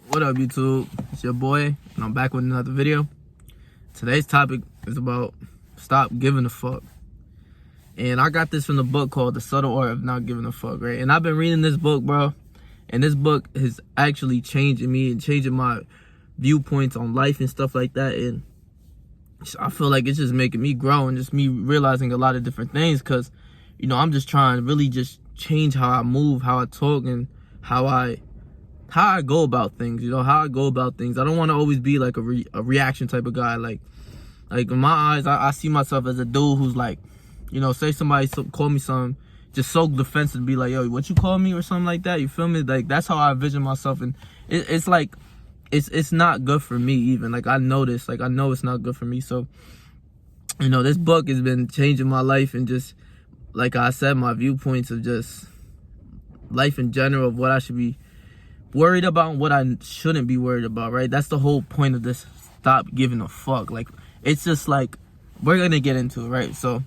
What up, YouTube? It's your boy, and I'm back with another video. Today's topic is about stop giving a fuck. And I got this from the book called The Subtle Art of Not Giving a Fuck, right? And I've been reading this book, bro. And this book is actually changing me and changing my viewpoints on life and stuff like that. And I feel like it's just making me grow and just me realizing a lot of different things. Because, you know, I'm just trying to really just change how I move, how I talk, and how I go about things, you know, how I go about things. I don't want to always be like a reaction type of guy. Like in my eyes, I see myself as a dude who's like, you know, say somebody call me something, just so defensive, be like, yo, what you call me or something like that. You feel me? Like, that's how I envision myself. And it's like, it's not good for me even. Like, I know this. Like, I know it's not good for me. So, you know, this book has been changing my life and just, like I said, my viewpoints of just life in general, of what I should be worried about and what I shouldn't be worried about, right? That's the whole point of this stop giving a fuck. Like, it's just like, we're gonna get into it, right? So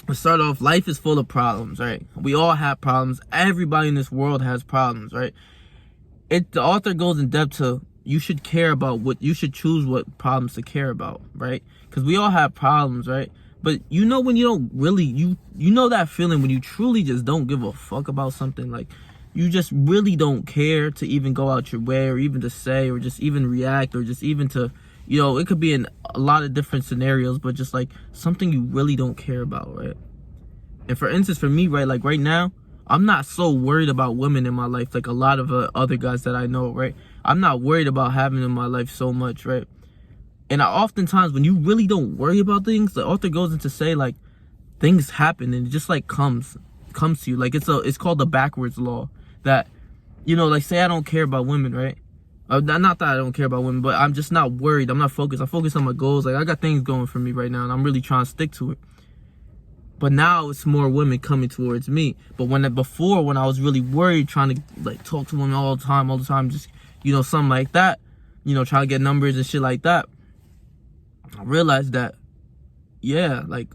let's start off. Life is full of problems, right? We all have problems. Everybody in this world has problems, right? The author goes in depth to, you should care about what, you should choose what problems to care about, right? Because we all have problems, right? But you know when you don't really, you know that feeling when you truly just don't give a fuck about something. Like, you just really don't care to even go out your way, or even to say, or just even react, or just even to, you know, it could be in a lot of different scenarios, but just like something you really don't care about, right? And for instance, for me, right, like right now, I'm not so worried about women in my life like a lot of other guys that I know, right? I'm not worried about having in my life so much, right? And oftentimes, when you really don't worry about things, the author goes into say, like, things happen and it just like comes to you. Like, it's called the backwards law. That, you know, like, say I don't care about women, right? Not that I don't care about women, but I'm just not worried. I'm not focused. I'm focused on my goals. Like, I got things going for me right now, and I'm really trying to stick to it. But now it's more women coming towards me. But before, when I was really worried, trying to like talk to women all the time, just, you know, something like that, you know, trying to get numbers and shit like that, I realized that, yeah, like,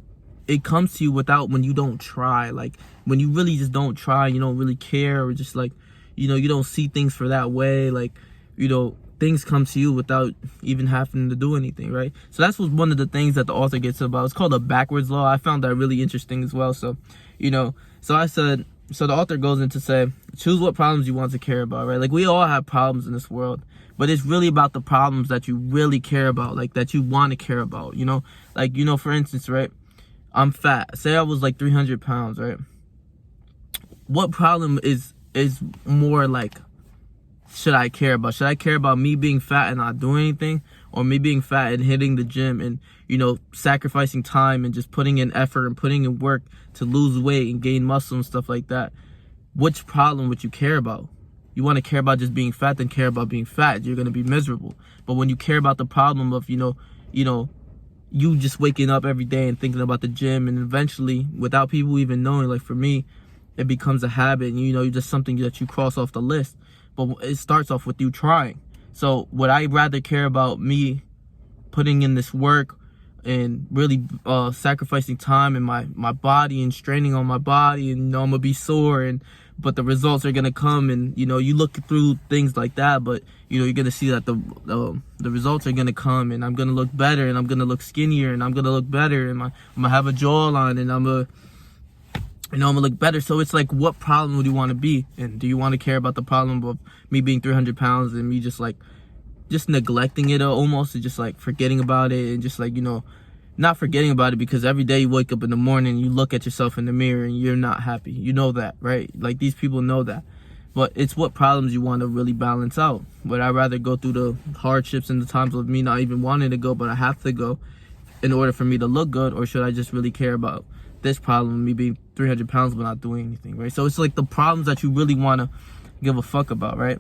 it comes to you when you don't try. Like, when you really just don't try, you don't really care, or just like, you know, you don't see things for that way. Like, you know, things come to you without even having to do anything, right? So that's one of the things that the author gets about. It's called the backwards law. I found that really interesting as well. So, you know, so the author goes into say, choose what problems you want to care about, right? Like, we all have problems in this world, but it's really about the problems that you really care about, like, that you want to care about, you know? Like, you know, for instance, right? I'm fat. Say I was like 300 pounds, right? What problem is more like, should I care about? Should I care about me being fat and not doing anything? Or me being fat and hitting the gym and, you know, sacrificing time and just putting in effort and putting in work to lose weight and gain muscle and stuff like that? Which problem would you care about? You want to care about just being fat, then care about being fat. You're going to be miserable. But when you care about the problem of, you know, you just waking up every day and thinking about the gym, and eventually, without people even knowing, like for me, it becomes a habit, and, you know, just something that you cross off the list. But it starts off with you trying. So would I rather care about me putting in this work and really sacrificing time in my body and straining on my body, and, you know, I'm gonna be sore, but the results are gonna come, and, you know, you look through things like that, but, you know, you're gonna see that the results are gonna come, and I'm gonna look better, and I'm gonna look skinnier, and I'm gonna look better, and I'm gonna have a jawline, and I'm gonna look better. So it's like, what problem would you want to be? And do you want to care about the problem of me being 300 pounds and me just neglecting it, almost, and just like forgetting about it, and just like, you know, not forgetting about it, because every day you wake up in the morning, you look at yourself in the mirror and you're not happy. You know that, right? Like, these people know that. But it's what problems you want to really balance out. Would I rather go through the hardships and the times of me not even wanting to go, but I have to go in order for me to look good? Or should I just really care about this problem, me being 300 pounds but not doing anything, right? So it's like the problems that you really want to give a fuck about, right?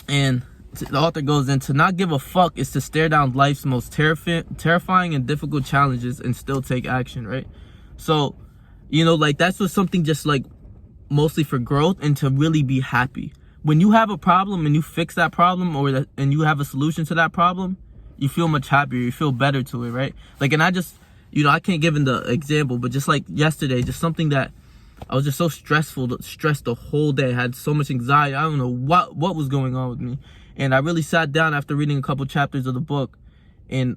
And the author goes into, not give a fuck is to stare down life's most terrifying and difficult challenges and still take action, right? So, you know, like, that's just something just like mostly for growth and to really be happy. When you have a problem and you fix that problem, and you have a solution to that problem, you feel much happier, you feel better to it, right? Like, and I just, you know, I can't give in the example, but just like yesterday, just something that I was just so stressed the whole day. I had so much anxiety. I don't know what was going on with me. And I really sat down after reading a couple chapters of the book, and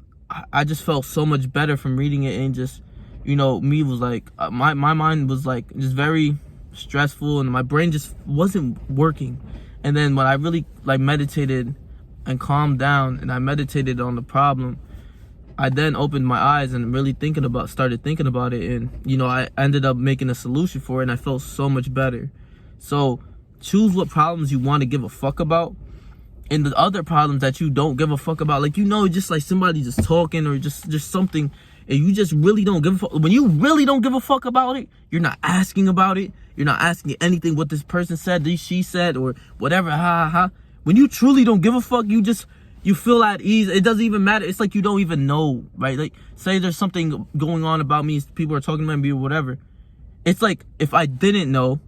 I just felt so much better from reading it. And just, you know, me was like, my mind was like just very stressful, and my brain just wasn't working. And then when I really like meditated and calmed down, and I meditated on the problem, I then opened my eyes and really started thinking about it, and you know, I ended up making a solution for it, and I felt so much better. So choose what problems you want to give a fuck about, and the other problems that you don't give a fuck about, like, you know, just like somebody just talking or just something, and you just really don't give a fuck. When you really don't give a fuck about it, you're not asking about it. You're not asking anything what this person said, she said, or whatever. When you truly don't give a fuck, you feel at ease. It doesn't even matter. It's like you don't even know, right? Like, say there's something going on about me, people are talking about me or whatever. It's like, if I didn't know,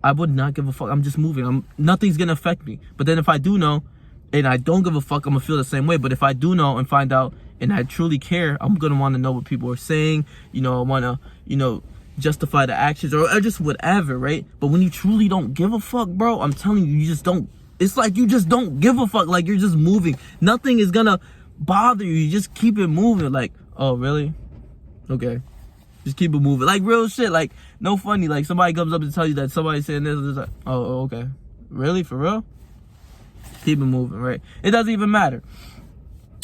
I would not give a fuck. I'm just moving. Nothing's gonna affect me. But then if I do know, and I don't give a fuck, I'm gonna feel the same way. But if I do know and find out, and I truly care, I'm gonna want to know what people are saying. You know, I wanna, you know, justify the actions or just whatever, right? But when you truly don't give a fuck, bro, I'm telling you, you just don't. It's like you just don't give a fuck. Like, you're just moving. Nothing is gonna bother you. You just keep it moving. Like, oh, really? Okay. Just keep it moving. Like, real shit. Like, no funny. Like, somebody comes up and tell you that somebody's saying this. It's like, oh, okay. Really? For real? Keep it moving, right? It doesn't even matter.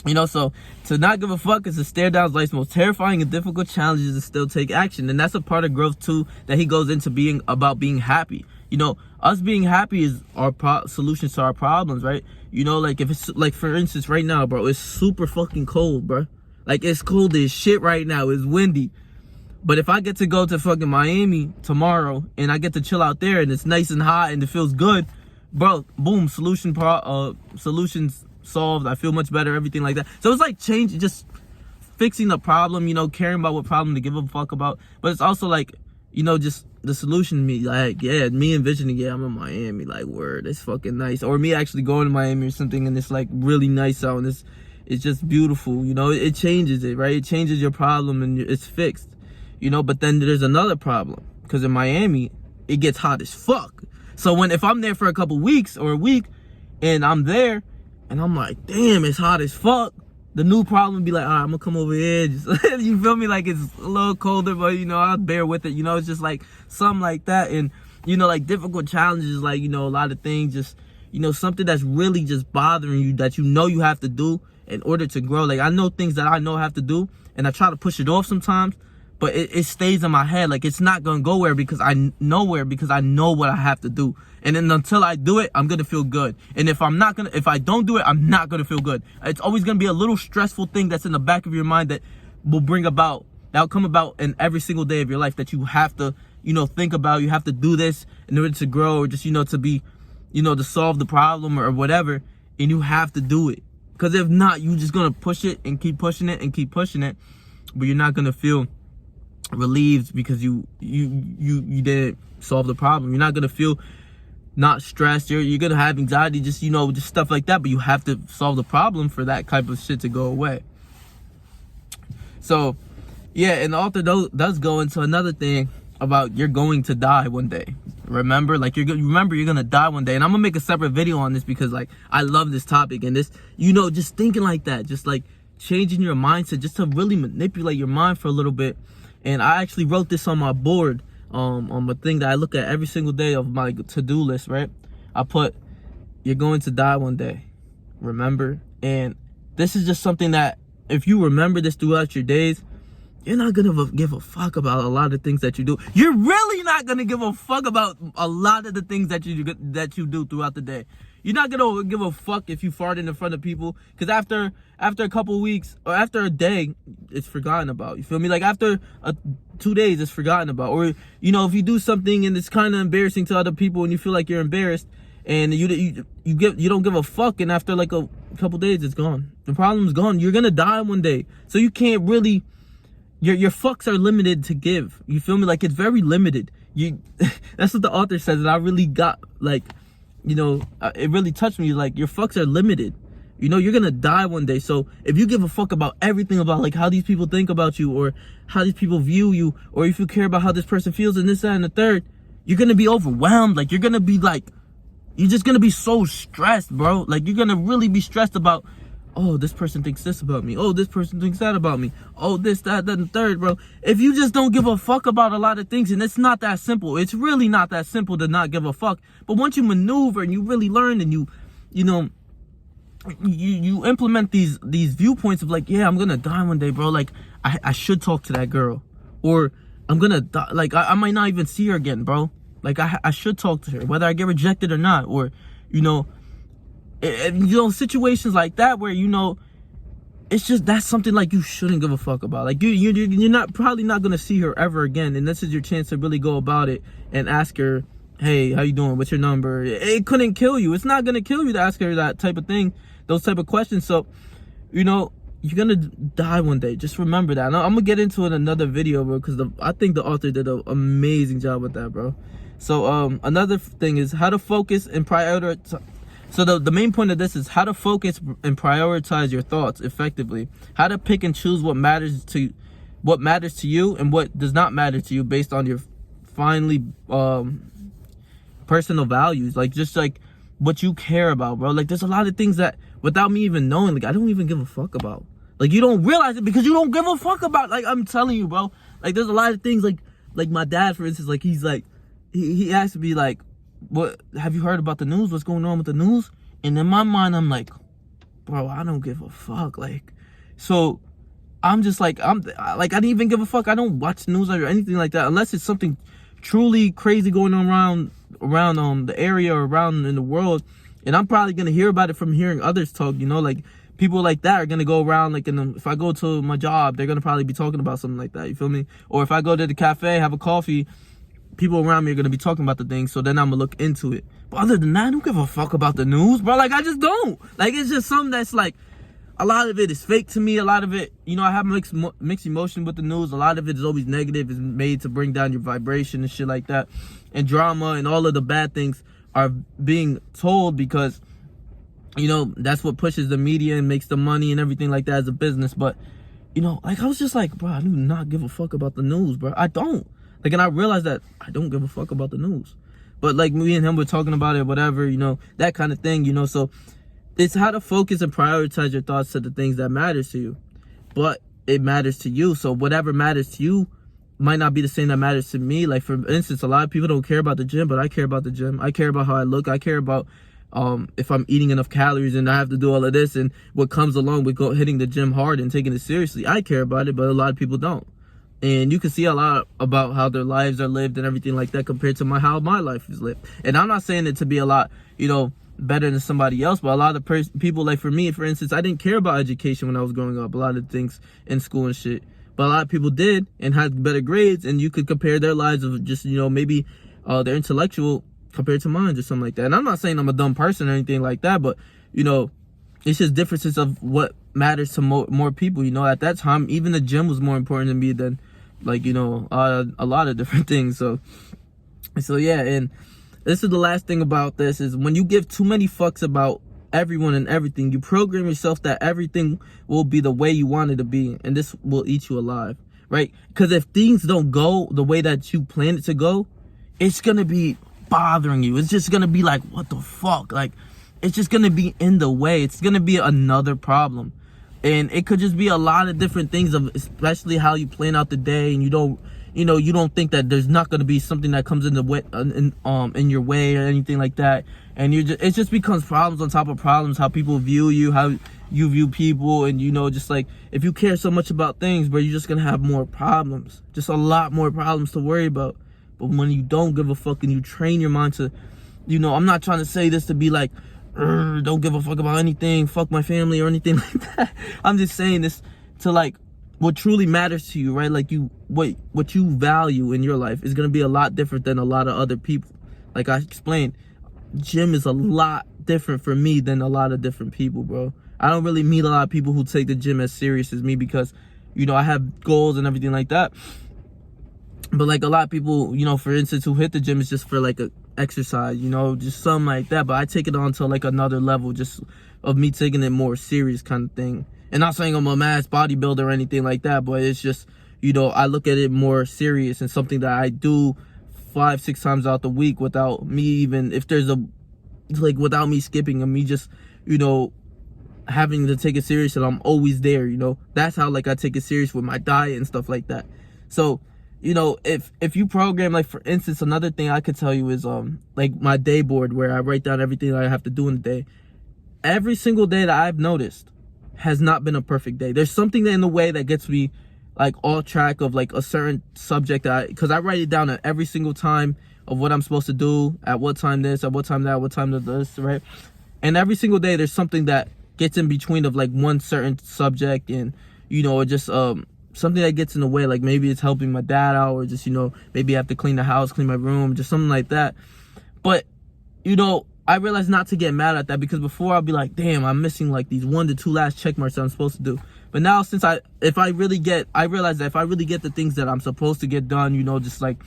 You know, so to not give a fuck is to stare down life's most terrifying and difficult challenges and still take action. And that's a part of growth, too, that he goes into being happy. You know, us being happy is our solutions to our problems, right? You know, like, if it's, like, for instance, right now, bro, it's super fucking cold, bro. Like, it's cold as shit right now. It's windy. But if I get to go to fucking Miami tomorrow, and I get to chill out there, and it's nice and hot, and it feels good, bro, boom, solutions solved. I feel much better, everything like that. So it's like just fixing the problem, you know, caring about what problem to give a fuck about. But it's also like, you know, just the solution, me, like, yeah, me envisioning, yeah, I'm in Miami, like, word, it's fucking nice. Or me actually going to Miami or something, and it's like really nice out, and it's just beautiful, you know. It changes it, right? It changes your problem, and it's fixed, you know. But then there's another problem, because in Miami, it gets hot as fuck. So if I'm there for a couple weeks or a week, and I'm there, and I'm like, damn, it's hot as fuck, the new problem be like, all right, I'm gonna come over here. Just, you feel me? Like, it's a little colder, but, you know, I'll bear with it. You know, it's just like something like that. And, you know, like, difficult challenges, like, you know, a lot of things, just, you know, something that's really just bothering you that you know you have to do in order to grow. Like, I know things that I know I have to do, and I try to push it off sometimes, but it stays in my head. Like, it's not gonna go because I know what I have to do. And then until I do it, I'm gonna feel good. And if I don't do it, I'm not gonna feel good. It's always gonna be a little stressful thing that's in the back of your mind that will come about in every single day of your life, that you have to, you know, think about. You have to do this in order to grow, or just, you know, to be, you know, to solve the problem or whatever. And you have to do it. Because if not, you're just gonna push it and keep pushing it and keep pushing it, but you're not gonna feel relieved because you didn't solve the problem. You're not gonna feel not stressed. You're gonna have anxiety, just, you know, just stuff like that. But you have to solve the problem for that type of shit to go away. So yeah, and the author does go into another thing about you're going to die one day. Remember, like, you're gonna die one day. And I'm gonna make a separate video on this because, like, I love this topic, and this, you know, just thinking like that, just like changing your mindset, just to really manipulate your mind for a little bit. And I actually wrote this on my board, on the thing that I look at every single day of my to-do list, right? I put, you're going to die one day, remember? And this is just something that, if you remember this throughout your days, you're not gonna give a fuck about a lot of things that you do. You're really not gonna give a fuck about a lot of the things that you do throughout the day. You're not gonna give a fuck if you farted in front of people, because after a couple weeks or after a day, it's forgotten about. You feel me? Like, after 2 days, it's forgotten about. Or, you know, if you do something and it's kind of embarrassing to other people and you feel like you're embarrassed, and you don't give a fuck, and after like a couple days, it's gone. The problem's gone. You're gonna die one day, so you can't really. Your fucks are limited to give. You feel me? Like, it's very limited. That's what the author says, and I really got, like, you know, it really touched me. Like, your fucks are limited, You know, you're gonna die one day. So if you give a fuck about everything about like how these people think about you or how these people view you, or if you care about how this person feels and this, that, and the third, you're gonna be overwhelmed. Like you're gonna be like, you're just gonna be so stressed, bro. Like you're gonna really be stressed about, oh, this person thinks this about me. Oh, this person thinks that about me. Oh, this, that, and the third, bro. If you just don't give a fuck about a lot of things, and it's not that simple. It's really not that simple to not give a fuck. But once you maneuver and you really learn and you know, you implement these viewpoints of like, yeah, I'm gonna die one day, bro. Like I should talk to that girl, or I'm gonna die. Like I might not even see her again, bro. Like I should talk to her, whether I get rejected or not, or you know, situations like that where, you know, it's just, that's something like you shouldn't give a fuck about. Like you're not probably not gonna see her ever again, and this is your chance to really go about it and ask her, hey, how you doing? What's your number? It couldn't kill you. It's not gonna kill you to ask her that type of thing, those type of questions. So, you know, you're gonna die one day. Just remember that. I'm gonna get into it in another video, bro, because I think the author did an amazing job with that, bro. So another thing is how to focus and prioritize. So the main point of this is how to focus and prioritize your thoughts effectively. How to pick and choose what matters to you and what does not matter to you based on your finally personal values. Like just like what you care about, bro. Like there's a lot of things that without me even knowing, like I don't even give a fuck about. Like you don't realize it because you don't give a fuck about. Like I'm telling you, bro. Like there's a lot of things like my dad, for instance, like he's like he asked me like, what have you heard about the news? What's going on with the news? And in my mind, I'm like, bro, I don't give a fuck. Like, so I'm just like, I didn't even give a fuck. I don't watch news or anything like that unless it's something truly crazy going on around the area or around in the world. And I'm probably gonna hear about it from hearing others talk. You know, like people like that are gonna go around. Like, if I go to my job, they're gonna probably be talking about something like that. You feel me? Or if I go to the cafe, have a coffee, people around me are gonna be talking about the thing, so then I'm gonna look into it. But other than that, I don't give a fuck about the news, bro. Like I just don't. Like it's just something that's like, a lot of it is fake to me. A lot of it, you know, I have mixed emotion with the news. A lot of it is always negative. It's made to bring down your vibration and shit like that. And drama and all of the bad things are being told because, you know, that's what pushes the media and makes the money and everything like that as a business. But, you know, like I was just like, bro, I do not give a fuck about the news, bro. I don't. Like, and I realized that I don't give a fuck about the news. But, like, me and him were talking about it, whatever, you know, that kind of thing, you know. So, it's how to focus and prioritize your thoughts to the things that matters to you. But it matters to you. So, whatever matters to you might not be the same that matters to me. Like, for instance, a lot of people don't care about the gym, but I care about the gym. I care about how I look. I care about if I'm eating enough calories and I have to do all of this and what comes along with hitting the gym hard and taking it seriously. I care about it, but a lot of people don't. And you can see a lot about how their lives are lived and everything like that compared to how my life is lived. And I'm not saying it to be a lot, you know, better than somebody else, but a lot of people, like for me, for instance, I didn't care about education when I was growing up, a lot of things in school and shit. But a lot of people did and had better grades, and you could compare their lives of just, you know, maybe their intellectual compared to mine or something like that. And I'm not saying I'm a dumb person or anything like that, but, you know, it's just differences of what matters to more people. You know, at that time, even the gym was more important to me than, like, you know, a lot of different things. So yeah, and this is the last thing about this is when you give too many fucks about everyone and everything, you program yourself that everything will be the way you want it to be, and this will eat you alive, right? Because if things don't go the way that you plan it to go, it's gonna be bothering you. It's just gonna be like, what the fuck? Like, it's just gonna be in the way. It's gonna be another problem. And it could just be a lot of different things, of especially how you plan out the day, and you don't think that there's not going to be something that comes in the way, in your way or anything like that. And it just becomes problems on top of problems. How people view you, how you view people, and, you know, just like if you care so much about things, but you're just gonna have more problems, just a lot more problems to worry about. But when you don't give a fuck and you train your mind to, you know, I'm not trying to say this to be like, don't give a fuck about anything, fuck my family or anything like that. I'm just saying this to, like, what truly matters to you, right? Like, what you value in your life is gonna be a lot different than a lot of other people. Like I explained, gym is a lot different for me than a lot of different people, bro. I don't really meet a lot of people who take the gym as serious as me because, you know, I have goals and everything like that. But like a lot of people, you know, for instance, who hit the gym is just for like exercise, you know, just something like that. But I take it on to like another level, just of me taking it more serious kind of thing. And not saying I'm a mass bodybuilder or anything like that, but it's just, you know, I look at it more serious and something that I do 5-6 times out the week without me even, if there's a, like, without me skipping and me just, you know, having to take it serious, and I'm always there, you know. That's how, like, I take it serious with my diet and stuff like that. So, you know, if you program, like, for instance, another thing I could tell you is like my day board, where I write down everything that I have to do in the day. Every single day that I've noticed has not been a perfect day. There's something in the way that gets me like off track of like a certain subject, because I write it down at every single time of what I'm supposed to do, at what time this, at what time that, what time this, right? And every single day there's something that gets in between of like one certain subject, and, you know, or just something that gets in the way, like maybe it's helping my dad out, or just, you know, maybe I have to clean the house, clean my room, just something like that. But, you know, I realized not to get mad at that, because before I'd be like, damn, I'm missing like these 1 to 2 last check marks that I'm supposed to do. But now, since I realize that if I really get the things that I'm supposed to get done, you know, just like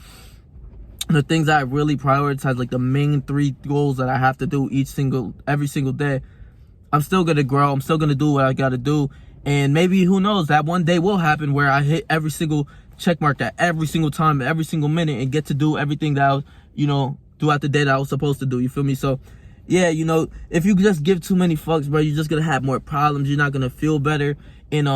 the things that I really prioritize, like the main 3 goals that I have to do every single day, I'm still gonna grow. I'm still gonna do what I gotta do. And maybe, who knows, that one day will happen where I hit every single check mark at every single time, every single minute, and get to do everything that I was, you know, throughout the day that I was supposed to do. You feel me? So yeah, you know, if you just give too many fucks, bro, you're just gonna have more problems. You're not gonna feel better. And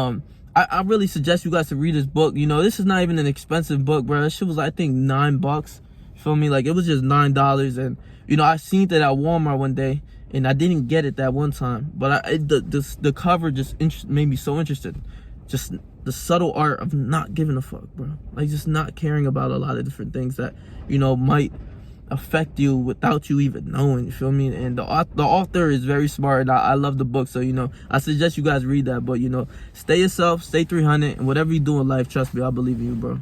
I really suggest you guys to read this book. You know, this is not even an expensive book, bro. This shit was, I think, $9. You feel me? Like, it was just $9. And, you know, I seen it at Walmart one day, and I didn't get it that one time. But the cover just made me so interested. Just the subtle art of not giving a fuck, bro. Like, just not caring about a lot of different things that, you know, might affect you without you even knowing. You feel me? And the author is very smart, and I love the book. So, you know, I suggest you guys read that. But, you know, stay yourself, stay 300, and whatever you do in life, trust me, I believe in you, bro.